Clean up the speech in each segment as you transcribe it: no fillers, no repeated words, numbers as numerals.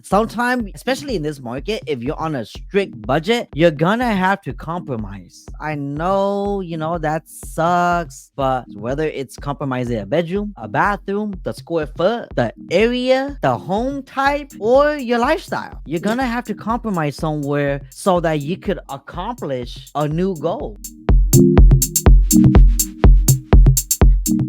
sometimes, especially in this market, if you're on a strict budget, you're gonna have to compromise. I know, that sucks, but whether it's compromising a bedroom, a bathroom, the square foot, the area, the home type, or your lifestyle, you're gonna have to compromise somewhere so that you could accomplish a new goal.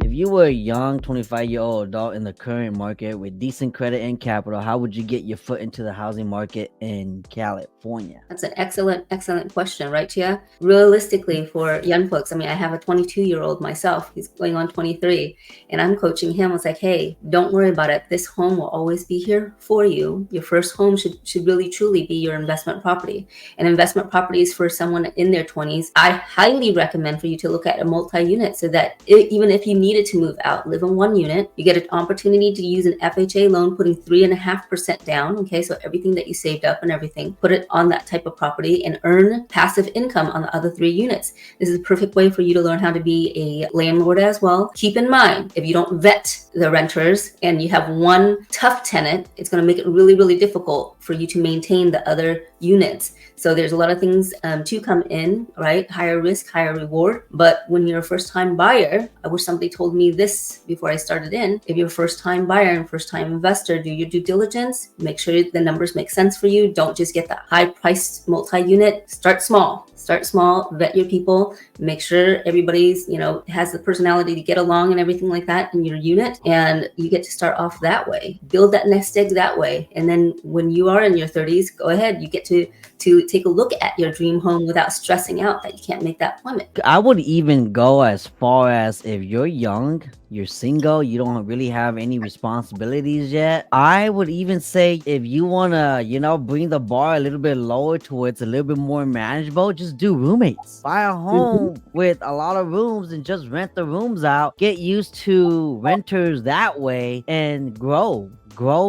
If you were a young 25-year-old adult in the current market with decent credit and capital, how would you get your foot into the housing market in California? That's an excellent question, right, Chia? Realistically, for young folks, I mean, I have a 22-year-old myself. He's going on 23, and I'm coaching him. I was like, hey, don't worry about it. This home will always be here for you. Your first home should really, truly be your investment property. And investment properties for someone in their 20s, I highly recommend for you to look at a multi-unit so that even if you needed to move out, live in one unit, you get an opportunity to use an FHA loan, putting 3.5% down. Okay, so everything that you saved up and everything, put it on that type of property and earn passive income on the other 3 units. This is a perfect way for you to learn how to be a landlord as well. Keep in mind, if you don't vet the renters and you have one tough tenant, it's going to make it really, really difficult for you to maintain the other units. So there's a lot of things to come in, right? Higher risk, higher reward. But when you're a first-time buyer, I wish somebody told me this before I started in. If you're a first-time buyer and first-time investor, do your due diligence. Make sure the numbers make sense for you. Don't just get the high-priced multi-unit. Start small. Vet your people, make sure everybody's, has the personality to get along and everything like that in your unit. And you get to start off that way. Build that nest egg that way. And then when you are in your 30s, go ahead. You get to take a look at your dream home without stressing out that you can't make that appointment. I would even go as far as, if you're young, you're single, you don't really have any responsibilities yet, I would even say, if you want to, bring the bar a little bit lower to where it's a little bit more manageable, just do roommates. Buy a home with a lot of rooms and just rent the rooms out. Get used to renters that way and grow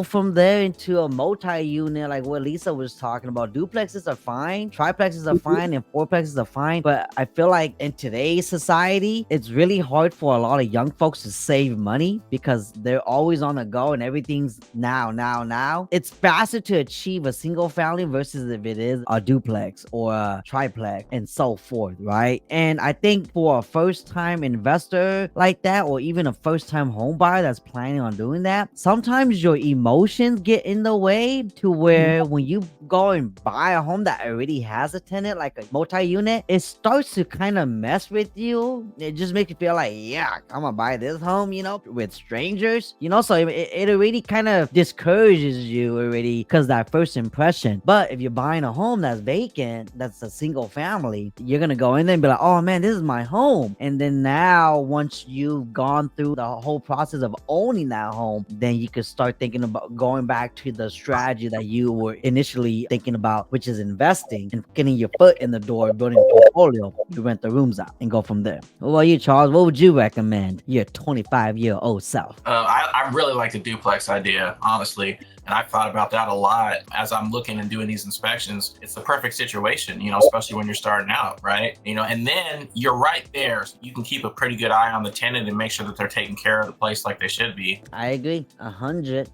from there into a multi-unit, like what Lisa was talking about. Duplexes are fine, triplexes are fine, and fourplexes are fine. But I feel like in today's society, it's really hard for a lot of young folks to save money because they're always on the go and everything's now. It's faster to achieve a single family versus if it is a duplex or a triplex and so forth, right? And I think for a first-time investor like that, or even a first-time home buyer that's planning on doing that, sometimes your emotions get in the way to where when you go and buy a home that already has a tenant, like a multi-unit, it starts to kind of mess with you. It just makes you feel like, yeah, I'm gonna buy this home, with strangers, so it already kind of discourages you already because that first impression. But if you're buying a home that's vacant, that's a single family, you're gonna go in there and be like, oh man, this is my home. And then now, once you've gone through the whole process of owning that home, then you could start thinking about going back to the strategy that you were initially thinking about, which is investing and getting your foot in the door, building a portfolio. You rent the rooms out and go from there. What about you, Charles? What would you recommend your 25-year-old self? I really like the duplex idea, honestly. And I've thought about that a lot as I'm looking and doing these inspections. It's the perfect situation, especially when you're starting out, right? And then you're right there. So you can keep a pretty good eye on the tenant and make sure that they're taking care of the place like they should be. I agree. 100.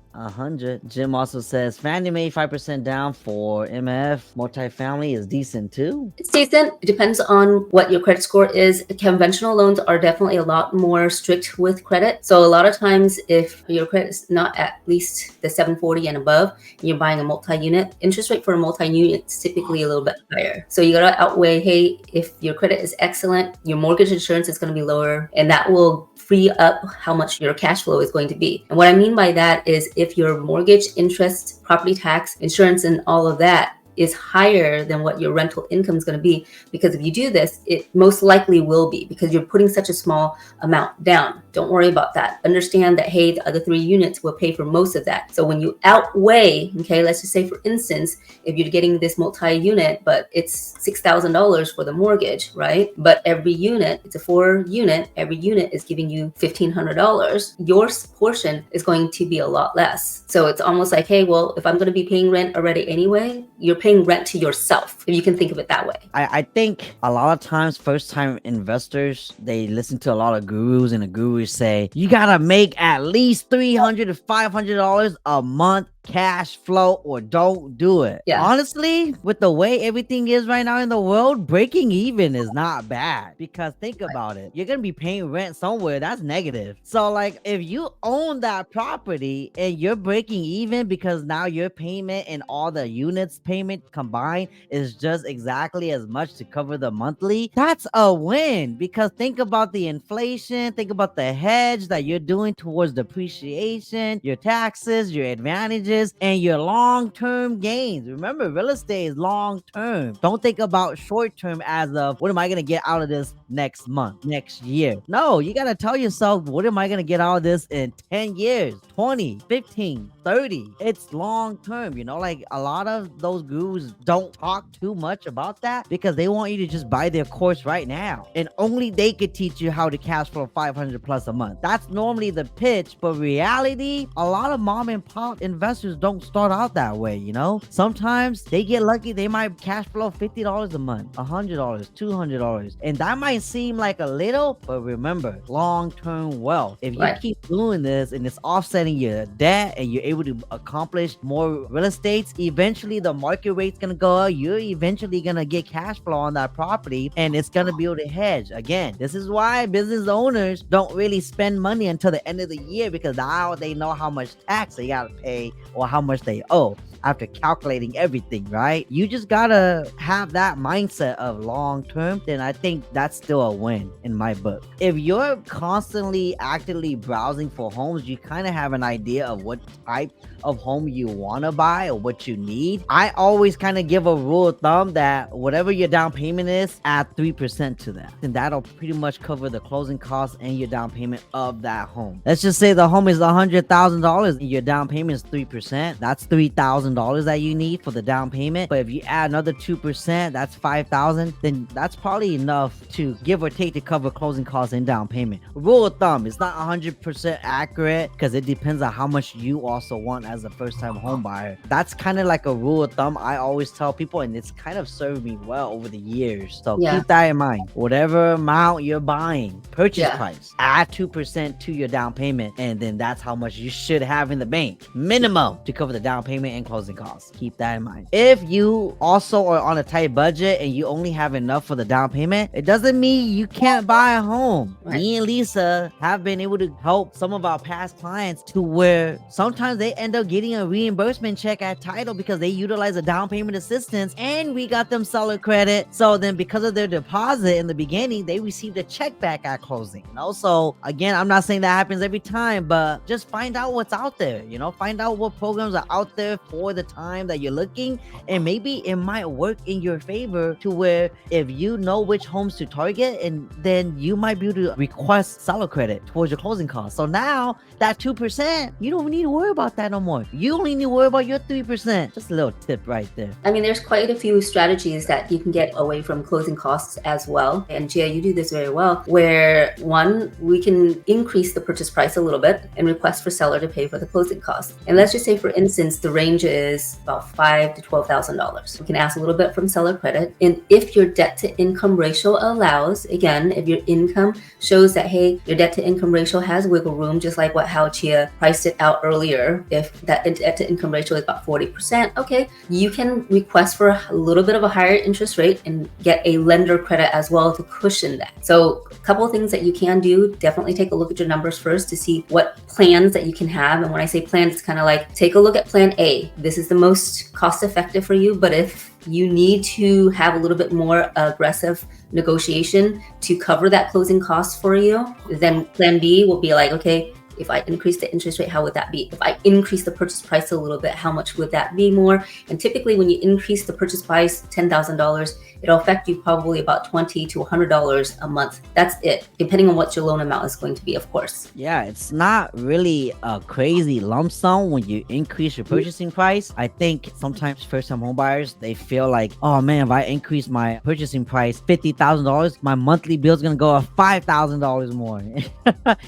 Jim also says Fannie Mae 5% down for MF multifamily is decent too. It's decent. It depends on what your credit score is. Conventional loans are definitely a lot more strict with credit. So a lot of times, if your credit is not at least the 740 and above, and you're buying a multi-unit, interest rate for a multi-unit is typically a little bit higher. So you gotta outweigh, hey, if your credit is excellent, your mortgage insurance is gonna be lower, and that will free up how much your cash flow is going to be. And what I mean by that is if your mortgage, interest, property tax, insurance, and all of that is higher than what your rental income is going to be, because if you do this, it most likely will be because you're putting such a small amount down. Don't worry about that. Understand that, hey, the other 3 units will pay for most of that. So when you outweigh, okay, let's just say, for instance, if you're getting this multi-unit, but it's $6,000 for the mortgage, right? But every unit, it's a 4-unit, every unit is giving you $1,500. Your portion is going to be a lot less. So it's almost like, hey, well, if I'm going to be paying rent already anyway, you're paying rent to yourself, if you can think of it that way. I think a lot of times first-time investors, they listen to a lot of gurus, and the gurus say you gotta make at least $300 to $500 a month cash flow or don't do it. Yeah. Honestly, with the way everything is right now in the world, breaking even is not bad, because think about it. You're gonna be paying rent somewhere. That's negative. So like, if you own that property and you're breaking even because now your payment and all the units payment combined is just exactly as much to cover the monthly, that's a win. Because think about the inflation, think about the hedge that you're doing towards depreciation, your taxes, your advantages, and your long-term gains. Remember, real estate is long-term. Don't think about short-term as of what am I gonna get out of this next month, next year. No, you gotta tell yourself, what am I gonna get out of this in 10 years, 20, 15, 30? It's long-term, you know, like a lot of those gurus don't talk too much about that because they want you to just buy their course right now, and only they could teach you how to cash flow 500 plus a month. That's normally the pitch, but reality, a lot of mom and pop investors don't start out that way, you know. Sometimes they get lucky, they might cash flow $50 a month, $100, $200, and that might seem like a little, but remember, long-term wealth. If you keep doing this and it's offsetting your debt and you're able to accomplish more real estates, eventually the market rate's gonna go up. You're eventually gonna get cash flow on that property, and it's gonna be able to hedge. Again, this is why business owners don't really spend money until the end of the year, because now they know how much tax they gotta pay or how much they owe after calculating everything, right? You just gotta have that mindset of long term, then I think that's still a win in my book. If you're constantly actively browsing for homes, you kind of have an idea of what type of home you want to buy or what you need. I always kind of give a rule of thumb that whatever your down payment is, add 3% to that, and that'll pretty much cover the closing costs and your down payment of that home. Let's just say the home is $100,000 and your down payment is 3%. That's $3,000 that you need for the down payment. But if you add another 2%, that's $5,000. Then that's probably enough to give or take to cover closing costs and down payment. Rule of thumb, it's not 100% accurate because it depends on how much you also want as a first-time home buyer. That's kind of like a rule of thumb I always tell people, and it's kind of served me well over the years. So keep that in mind. Whatever amount you're buying, purchase price, add 2% to your down payment, and then that's how much you should have in the bank, minimum, to cover the down payment and closing costs. Keep that in mind. If you also are on a tight budget and you only have enough for the down payment, it doesn't mean you can't buy a home. Me and Lisa have been able to help some of our past clients to where sometimes they end up getting a reimbursement check at title because they utilize a down payment assistance, and we got them seller credit. So then because of their deposit in the beginning, they received a check back at closing. You know, so again, I'm not saying that happens every time, but just find out what's out there. You know, find out what programs are out there for the time that you're looking, and maybe it might work in your favor to where if you know which homes to target, and then you might be able to request seller credit towards your closing costs. So now that 2%, you don't need to worry about that no more. You only need to worry about your 3%. Just a little tip right there. I mean, there's quite a few strategies that you can get away from closing costs as well. And Chia, you do this very well, where one, we can increase the purchase price a little bit and request for seller to pay for the closing costs. And let's just say, for instance, the range is about $5,000 to $12,000. We can ask a little bit from seller credit. And if your debt to income ratio allows, again, if your income shows that, hey, your debt to income ratio has wiggle room, just like how Chia priced it out earlier, if that debt to income ratio is about 40%, okay, you can request for a little bit of a higher interest rate and get a lender credit as well to cushion that. So a couple of things that you can do, definitely take a look at your numbers first to see what plans that you can have. And when I say plan, it's kind of like, take a look at plan A. This is the most cost effective for you, but if you need to have a little bit more aggressive negotiation to cover that closing cost for you, then plan B will be like, okay, if I increase the interest rate, how would that be? If I increase the purchase price a little bit, how much would that be more? And typically when you increase the purchase price $10,000, it'll affect you probably about $20 to $100 a month. That's it, depending on what your loan amount is going to be, of course. Yeah, it's not really a crazy lump sum when you increase your purchasing price. I think sometimes first-time home buyers, they feel like, oh man, if I increase my purchasing price $50,000, my monthly bill is gonna go up $5,000 more.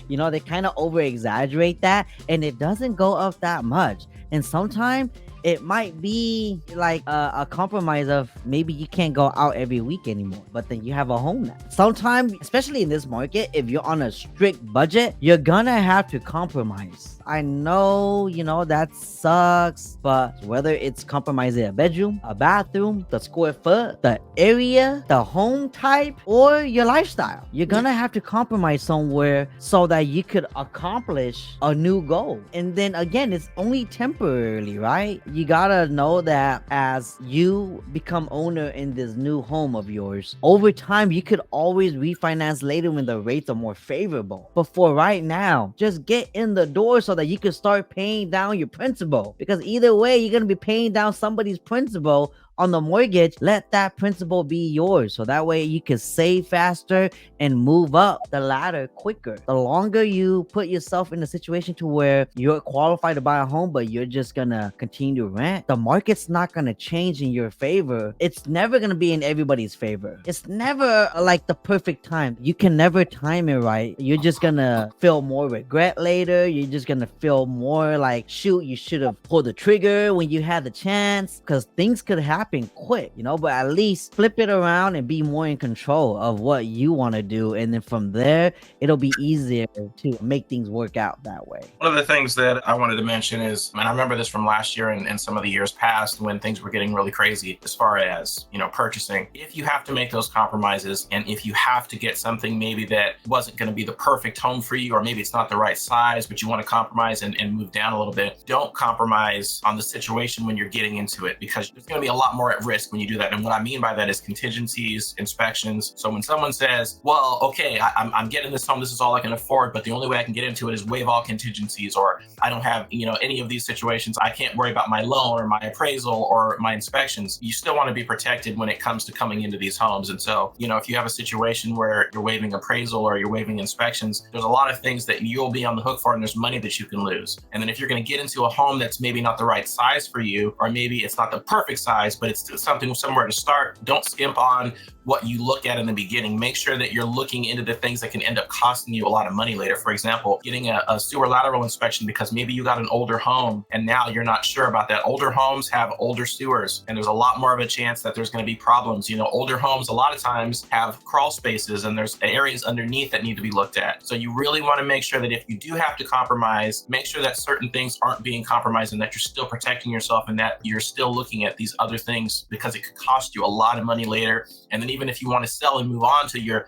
You know, they kind of over-exaggerate that, and it doesn't go up that much. And sometimes it might be like a compromise of maybe you can't go out every week anymore, but then you have a home now. Sometimes, especially in this market, if you're on a strict budget, you're gonna have to compromise. I know, that sucks, but whether it's compromising a bedroom, a bathroom, the square foot, the area, the home type, or your lifestyle, you're gonna have to compromise somewhere so that you could accomplish a new goal. And then again, it's only temporarily, right? You gotta know that as you become owner in this new home of yours, over time, you could always refinance later when the rates are more favorable. But for right now, just get in the door so that you can start paying down your principal. Because either way, you're gonna be paying down somebody's principal on the mortgage. Let that principal be yours, so that way you can save faster and move up the ladder quicker. The longer you put yourself in a situation to where you're qualified to buy a home, but you're just gonna continue to rent, the market's not gonna change in your favor. It's never gonna be in everybody's favor. It's never like the perfect time. You can never time it right. You're just gonna feel more regret later. You're just gonna feel more like, shoot, you should have pulled the trigger when you had the chance, because things could happen quick, but at least flip it around and be more in control of what you want to do. And then from there, it'll be easier to make things work out that way. One of the things that I wanted to mention is, and I remember this from last year and some of the years past when things were getting really crazy as far as, purchasing. If you have to make those compromises, and if you have to get something maybe that wasn't going to be the perfect home for you, or maybe it's not the right size, but you want to compromise and move down a little bit, don't compromise on the situation when you're getting into it, because there's going to be a lot more at risk when you do that. And what I mean by that is contingencies, inspections. So when someone says, well, okay, I'm getting this home, this is all I can afford, but the only way I can get into it is waive all contingencies, or I don't have, any of these situations, I can't worry about my loan or my appraisal or my inspections. You still want to be protected when it comes to coming into these homes. And so, if you have a situation where you're waiving appraisal or you're waiving inspections, there's a lot of things that you'll be on the hook for, and there's money that you can lose. And then if you're going to get into a home that's maybe not the right size for you, or maybe it's not the perfect size, but it's something somewhere to start, don't skimp on what you look at in the beginning. Make sure that you're looking into the things that can end up costing you a lot of money later. For example, getting a sewer lateral inspection because maybe you got an older home and now you're not sure about that. Older homes have older sewers, and there's a lot more of a chance that there's going to be problems. Older homes a lot of times have crawl spaces, and there's areas underneath that need to be looked at. So you really want to make sure that if you do have to compromise, make sure that certain things aren't being compromised and that you're still protecting yourself, and that you're still looking at these other things, because it could cost you a lot of money later. And then even if you want to sell and move on to your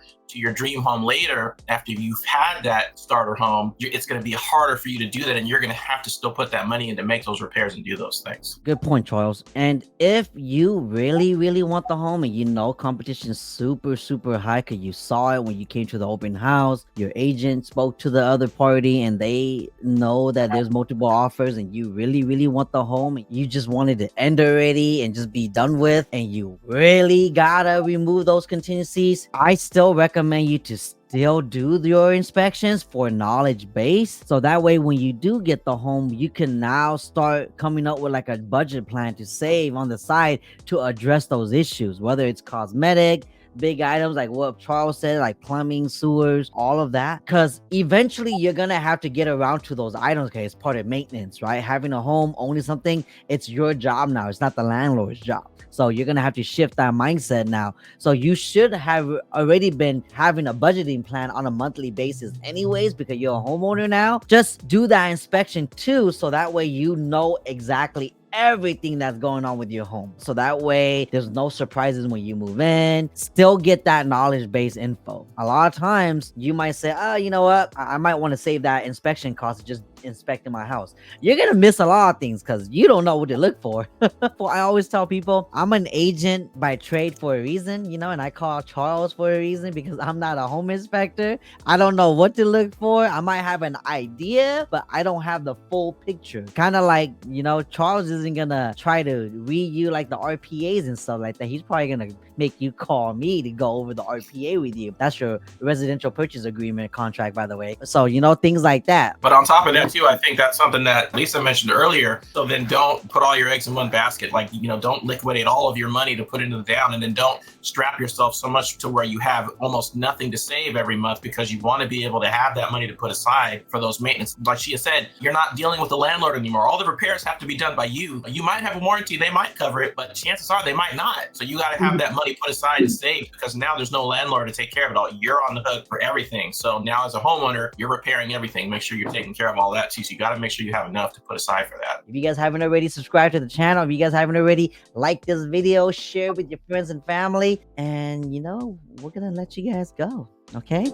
dream home later, after you've had that starter home, it's going to be harder for you to do that, and you're going to have to still put that money in to make those repairs and do those things. Good point, Charles. And if you really, really want the home, and competition is super, super high because you saw it when you came to the open house, your agent spoke to the other party and they know that there's multiple offers, and you really, really want the home, and you just wanted to end already and just be done with, and you really gotta remove those contingencies, I still recommend you to still do your inspections for knowledge base, so that way when you do get the home, you can now start coming up with like a budget plan to save on the side to address those issues, whether it's cosmetic, big items like what Charles said, like plumbing, sewers, all of that, because eventually you're gonna have to get around to those items. Okay, it's part of maintenance, right? Having a home, owning something, it's your job now, it's not the landlord's job. So you're gonna have to shift that mindset now. So you should have already been having a budgeting plan on a monthly basis anyways, because you're a homeowner now. Just do that inspection too, so that way you know exactly everything that's going on with your home, so that way there's no surprises when you move in. Still get that knowledge based info. A lot of times you might say, oh, you know what, I might want to save that inspection cost to just inspecting my house. You're gonna miss a lot of things because you don't know what to look for. Well, I always tell people I'm an agent by trade for a reason, and I call Charles for a reason, because I'm not a home inspector. I don't know what to look for. I might have an idea, but I don't have the full picture. Kind of like, Charles isn't gonna try to read you like the RPAs and stuff like that. He's probably gonna make you call me to go over the RPA with you. That's your residential purchase agreement contract, by the way. So, things like that. But on top of that too, I think that's something that Lisa mentioned earlier. So then don't put all your eggs in one basket. Like, don't liquidate all of your money to put into the down, and then don't strap yourself so much to where you have almost nothing to save every month, because you want to be able to have that money to put aside for those maintenance. Like Chia said, you're not dealing with the landlord anymore. All the repairs have to be done by you. You might have a warranty, they might cover it, but chances are they might not. So you got to have that money put aside to save, because now there's no landlord to take care of it all. You're on the hook for everything. So now as a homeowner, you're repairing everything. Make sure you're taking care of all that. that too. So you got to make sure you have enough to put aside for that. If you guys haven't already subscribed to the channel, if you guys haven't already liked this video, share with your friends and family, and we're gonna let you guys go. Okay.